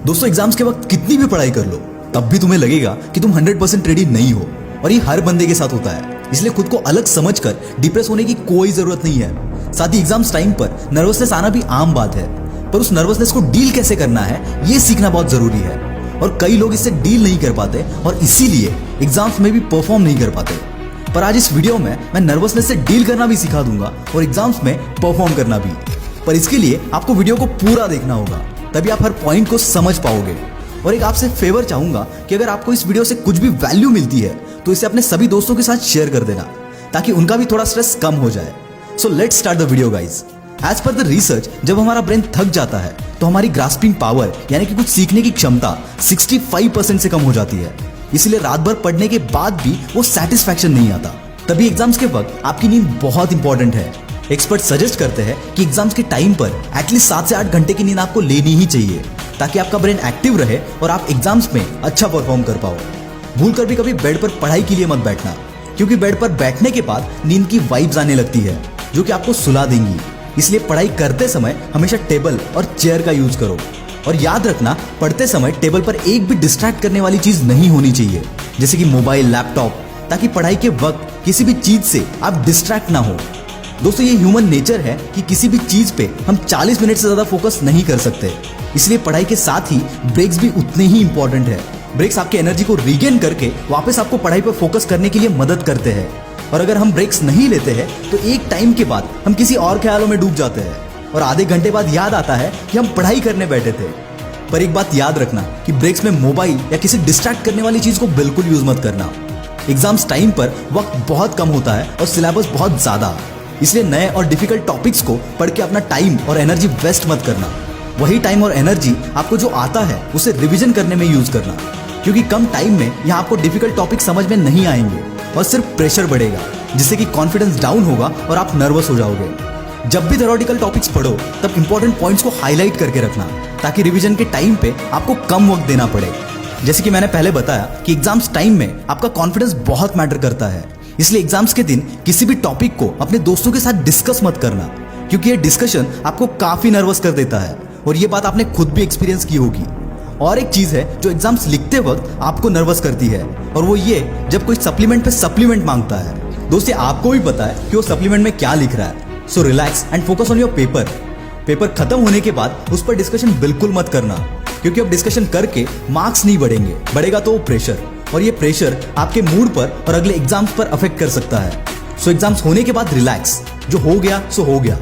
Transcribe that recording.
दोस्तों एग्जाम्स के वक्त कितनी भी पढ़ाई कर लो तब भी तुम्हें लगेगा कि तुम 100% रेडी नहीं हो, और ये हर बंदे के साथ होता है। इसलिए खुद को अलग समझकर डिप्रेस होने की कोई जरूरत नहीं है। साथ ही एग्जाम्स टाइम पर नर्वसनेस आना भी आम बात है, पर उस नर्वसनेस को डील कैसे करना है ये सीखना बहुत जरूरी है। और कई लोग इससे डील नहीं कर पाते और इसीलिए एग्जाम्स में भी परफॉर्म नहीं कर पाते। पर आज इस वीडियो में मैं नर्वसनेस से डील करना भी सिखा दूंगा और एग्जाम्स में परफॉर्म करना भी। पर इसके लिए आपको वीडियो को पूरा देखना होगा, तभी आप हर पॉइंट को समझ पाओगे। और एक आपसे फेवर चाहूंगा कि अगर आपको इस वीडियो से कुछ भी वैल्यू मिलती है तो इसे अपने सभी दोस्तों के साथ शेयर कर देना, ताकि उनका भी थोड़ा स्ट्रेस कम हो जाए। So let's start the video guys. As per the research, जब हमारा ब्रेन थक जाता है तो हमारी ग्रास्पिंग पावर यानी कि कुछ सीखने की क्षमता 65% से कम हो जाती है। इसलिए रात भर पढ़ने के बाद भी वो सेटिस्फैक्शन नहीं आता। तभी एग्जाम्स के वक्त आपकी नींद बहुत इंपॉर्टेंट है। एक्सपर्ट सजेस्ट करते हैं कि एग्जाम्स के टाइम पर एटलीस्ट 7 से 8 घंटे की नींद आपको लेनी ही चाहिए, ताकि आपका ब्रेन एक्टिव रहे और आप एग्जाम्स में अच्छा परफॉर्म कर पाओ। भूलकर भी कभी बेड पर पढ़ाई के लिए मत बैठना, क्योंकि बेड पर बैठने के बाद नींद की वाइब्स आने लगती है जो कि आपको सुला देंगी। इसलिए पढ़ाई करते समय हमेशा टेबल और चेयर का यूज करो। और याद रखना, पढ़ते समय टेबल पर एक भी डिस्ट्रैक्ट करने वाली चीज नहीं होनी चाहिए, जैसे कि मोबाइल, लैपटॉप, ताकि पढ़ाई के वक्त किसी भी चीज से आप डिस्ट्रैक्ट ना हो। दोस्तों ये ह्यूमन नेचर है कि किसी भी चीज पे हम 40 मिनट से ज्यादा फोकस नहीं कर सकते। इसलिए पढ़ाई के साथ ही ब्रेक्स भी उतने ही इंपॉर्टेंट है। ब्रेक्स आपके एनर्जी को रीगेन करके वापस आपको पढ़ाई पर फोकस करने के लिए मदद करते हैं। और अगर हम ब्रेक्स नहीं लेते हैं तो एक टाइम के बाद हम किसी और ख्यालों में डूब जाते हैं और आधे घंटे बाद याद आता है कि हम पढ़ाई करने बैठे थे। पर एक बात याद रखना कि ब्रेक्स में मोबाइल या किसी डिस्ट्रैक्ट करने वाली चीज को बिल्कुल यूज मत करना। एग्जाम्स टाइम पर वक्त बहुत कम होता है और सिलेबस बहुत ज्यादा, इसलिए नए और डिफिकल्ट टॉपिक्स को पढ़ के अपना टाइम और एनर्जी वेस्ट मत करना। वही टाइम और एनर्जी आपको जो आता है उसे रिवीजन करने में यूज करना, क्योंकि कम टाइम में यहाँ आपको डिफिकल्ट टॉपिक समझ में नहीं आएंगे और सिर्फ प्रेशर बढ़ेगा, जिससे कि कॉन्फिडेंस डाउन होगा और आप नर्वस हो जाओगे। जब भी थ्योरेटिकल टॉपिक्स पढ़ो तब इंपॉर्टेंट पॉइंट्स को हाईलाइट करके रखना, ताकि रिवीजन के टाइम पे आपको कम वक्त देना पड़े। जैसे कि मैंने पहले बताया कि एग्जाम्स टाइम में आपका कॉन्फिडेंस बहुत मैटर करता है। इसलिए एग्जाम्स के दिन किसी भी टॉपिक को अपने दोस्तों के साथ डिस्कस मत करना, क्योंकि ये डिस्कशन आपको काफी नर्वस कर देता है, और ये बात आपने खुद भी एक्सपीरियंस की होगी। और एक चीज है जो एग्जाम्स लिखते वक्त आपको नर्वस करती है, और वो ये जब कोई सप्लीमेंट पे सप्लीमेंट मांगता है। दोस्तों आपको भी पता है कि वो सप्लीमेंट में क्या लिख रहा है। So relax and focus on your paper. Paper खत्म होने के बाद उस पर डिस्कशन बिल्कुल मत करना, क्योंकि अब डिस्कशन करके मार्क्स नहीं बढ़ेंगे, बढ़ेगा तो वो प्रेशर, और ये प्रेशर आपके मूड पर और अगले एग्जाम्स पर अफेक्ट कर सकता है। सो एग्जाम्स होने के बाद रिलैक्स, जो हो गया सो हो गया।